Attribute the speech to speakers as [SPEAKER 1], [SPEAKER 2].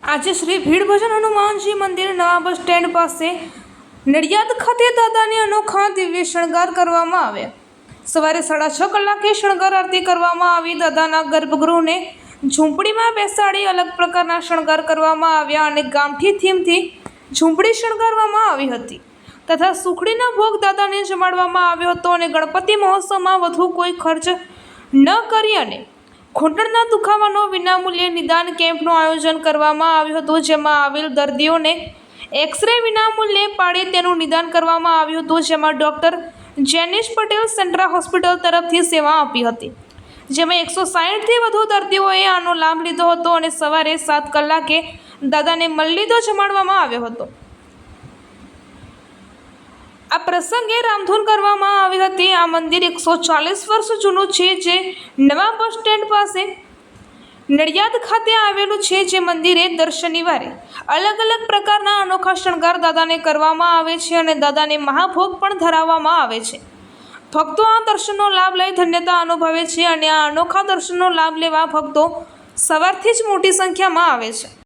[SPEAKER 1] આજે શ્રી ભીડ ભજન હનુમાનજી મંદિર નવા બસ સ્ટેન્ડ પાસે નડિયાદ ખાતે દાદાને અનોખા દિવ્ય શણગાર કરવામાં આવ્યા। સવારે 6:30 કલાકે શણગાર આરતી કરવામાં આવી। દાદાના ગર્ભગૃહને ઝૂંપડીમાં બેસાડી અલગ પ્રકારના શણગાર કરવામાં આવ્યા અને ગામઠી થીમથી ઝૂંપડી શણગારવામાં આવી હતી તથા સુખડીના ભોગ દાદાને જમાડવામાં આવ્યો હતો અને ગણપતિ મહોત્સવમાં વધુ કોઈ ખર્ચ ન કરી અને ઘૂંટણના દુખાવાનો વિનામૂલ્યે નિદાન કેમ્પનું આયોજન કરવામાં આવ્યું હતું, જેમાં આવેલ દર્દીઓને એક્સરે વિનામૂલ્યે પાડી તેનું નિદાન કરવામાં આવ્યું હતું, જેમાં ડૉક્ટર જેનિશ પટેલ સેન્ટ્રા હોસ્પિટલ તરફથી સેવા આપી હતી, જેમાં 160થી વધુ દર્દીઓએ આનો લાભ લીધો હતો અને સવારે 7 કલાકે દાદાને મલ્લીદો જમાડવામાં આવ્યો હતો। આ પ્રસંગે રામધૂન કરવામાં આવી હતી। આ મંદિર 140 વર્ષ જૂનું છે, જે નવા બસ સ્ટેન્ડ પાસે નડિયાદ ખાતે આવેલું છે। જે મંદિરે દર શનિવારે અલગ અલગ પ્રકારના અનોખા શણગાર દાદાને કરવામાં આવે છે અને દાદાને મહાભોગ પણ ધરાવવામાં આવે છે। ભક્તો આ દર્શનનો લાભ લઈ ધન્યતા અનુભવે છે અને આ અનોખા દર્શનનો લાભ લેવા ભક્તો સવારથી જ મોટી સંખ્યામાં આવે છે।